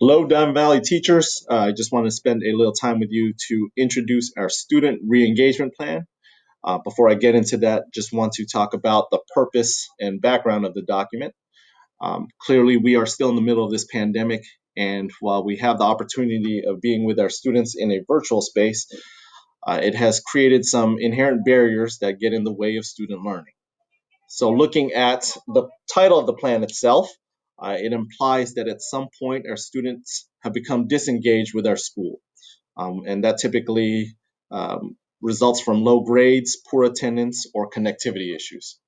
Hello, Don Valley teachers. I just want to spend a little time with you to introduce our student re-engagement plan. Before I get into that, just want to talk about the purpose and background of the document. Clearly, we are still in the middle of this pandemic, and while we have the opportunity of being with our students in a virtual space, it has created some inherent barriers that get in the way of student learning. So looking at the title of the plan itself, it implies that at some point our students have become disengaged with our school. And that typically results from low grades, poor attendance, or connectivity issues.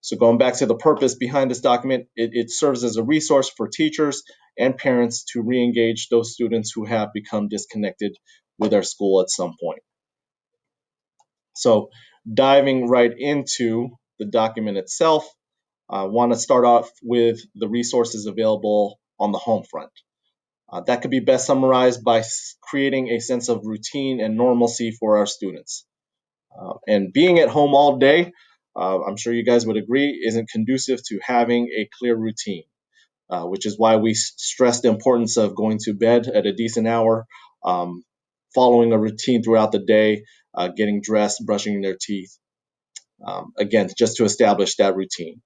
So going back to the purpose behind this document, it serves as a resource for teachers and parents to re-engage those students who have become disconnected with our school at some point. So diving right into the document itself, I want to start off with the resources available on the home front. That could be best summarized by creating a sense of routine and normalcy for our students. And being at home all day, I'm sure you guys would agree, isn't conducive to having a clear routine, which is why we stress the importance of going to bed at a decent hour, following a routine throughout the day, getting dressed, brushing their teeth, again, just to establish that routine.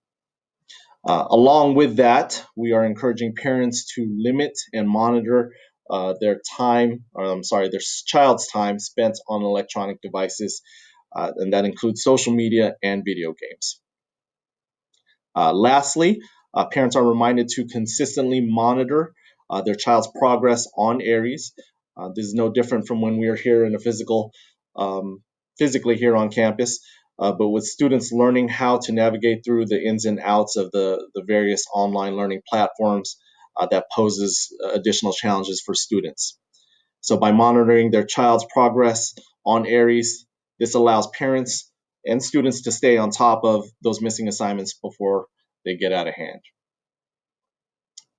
Along with that, we are encouraging parents to limit and monitor their time, their child's time spent on electronic devices, and that includes social media and video games. Lastly, parents are reminded to consistently monitor their child's progress on ARIES. This is no different from when we are here in a physically here on campus, but with students learning how to navigate through the ins and outs of the various online learning platforms, that poses additional challenges for students. So by monitoring their child's progress on ARIES, this allows parents and students to stay on top of those missing assignments before they get out of hand.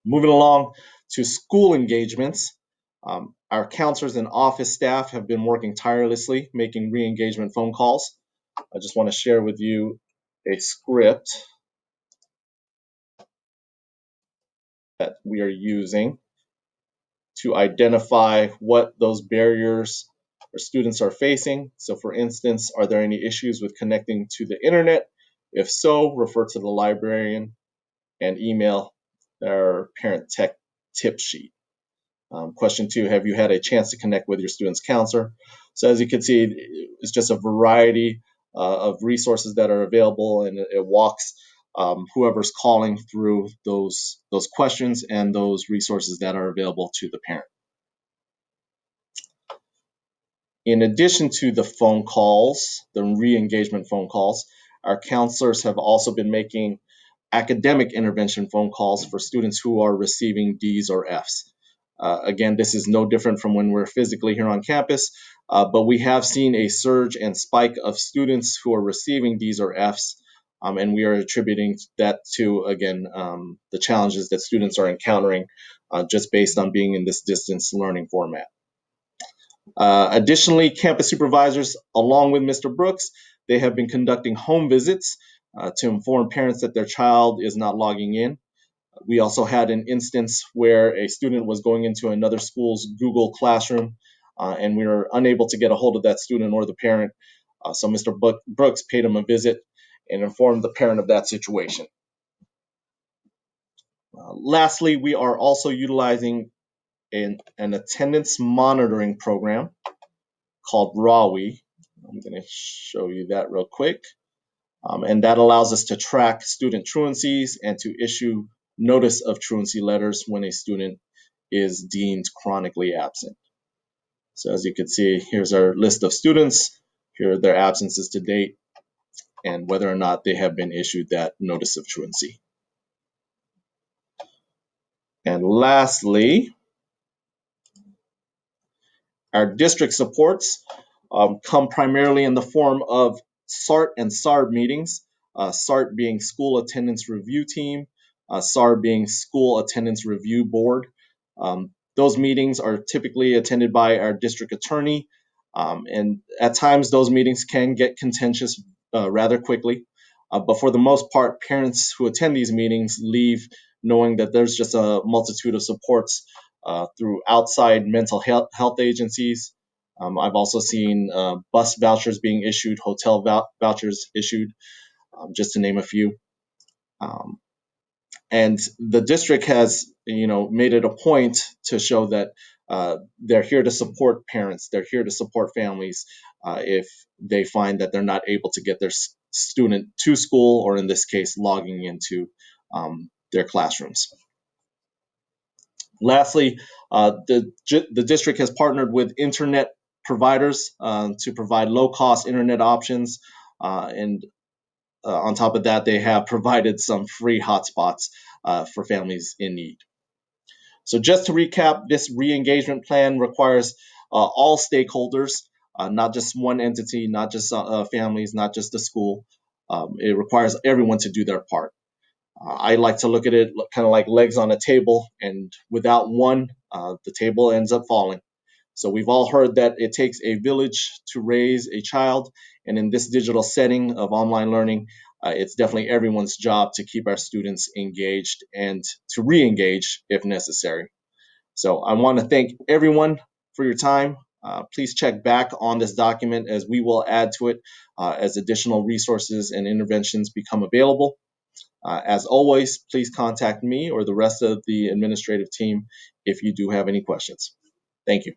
Moving along to school engagements, our counselors and office staff have been working tirelessly making re-engagement phone calls. I just want to share with you a script that we are using to identify what those barriers our students are facing. So for instance, are there any issues with connecting to the internet? If so, refer to the librarian and email our parent tech tip sheet. Question 2, have you had a chance to connect with your student's counselor? So as you can see, it's just a variety of resources that are available, and it walks whoever's calling through those questions and those resources that are available to the parent. In addition to the phone calls, the re-engagement phone calls, our counselors have also been making academic intervention phone calls for students who are receiving D's or F's. Again, this is no different from when we're physically here on campus, but we have seen a surge and spike of students who are receiving D's or F's, and we are attributing that to, again, the challenges that students are encountering just based on being in this distance learning format. Additionally, campus supervisors, along with Mr. Brooks, they have been conducting home visits to inform parents that their child is not logging in. We also had an instance where a student was going into another school's Google Classroom, and we were unable to get a hold of that student or the parent. So Mr. Brooks paid him a visit and informed the parent of that situation. Lastly, we are also utilizing an attendance monitoring program called RAWI. I'm going to show you that real quick. And that allows us to track student truancies and to issue notice of truancy letters when a student is deemed chronically absent. So as you can see, here's our list of students. Here are their absences to date and whether or not they have been issued that notice of truancy. And lastly, our district supports come primarily in the form of SART and SARB meetings, SART being School Attendance Review Team, SARB being School Attendance Review Board. Those meetings are typically attended by our district attorney, and at times those meetings can get contentious rather quickly. But for the most part, parents who attend these meetings leave knowing that there's just a multitude of supports through outside mental health agencies. I've also seen bus vouchers being issued, hotel vouchers issued, just to name a few. Um, and the district has, made it a point to show that they're here to support parents, they're here to support families if they find that they're not able to get their student to school, or in this case, logging into their classrooms. Lastly, the district has partnered with internet providers to provide low-cost internet options, and on top of that, they have provided some free hotspots for families in need. So just to recap, this re-engagement plan requires all stakeholders, not just one entity, not just families, not just the school. It requires everyone to do their part. I like to look at it kind of like legs on a table, and without one, the table ends up falling. So we've all heard that it takes a village to raise a child, and in this digital setting of online learning, it's definitely everyone's job to keep our students engaged and to re-engage if necessary. So I want to thank everyone for your time. Please check back on this document, as we will add to it as additional resources and interventions become available. As always, please contact me or the rest of the administrative team if you do have any questions. Thank you.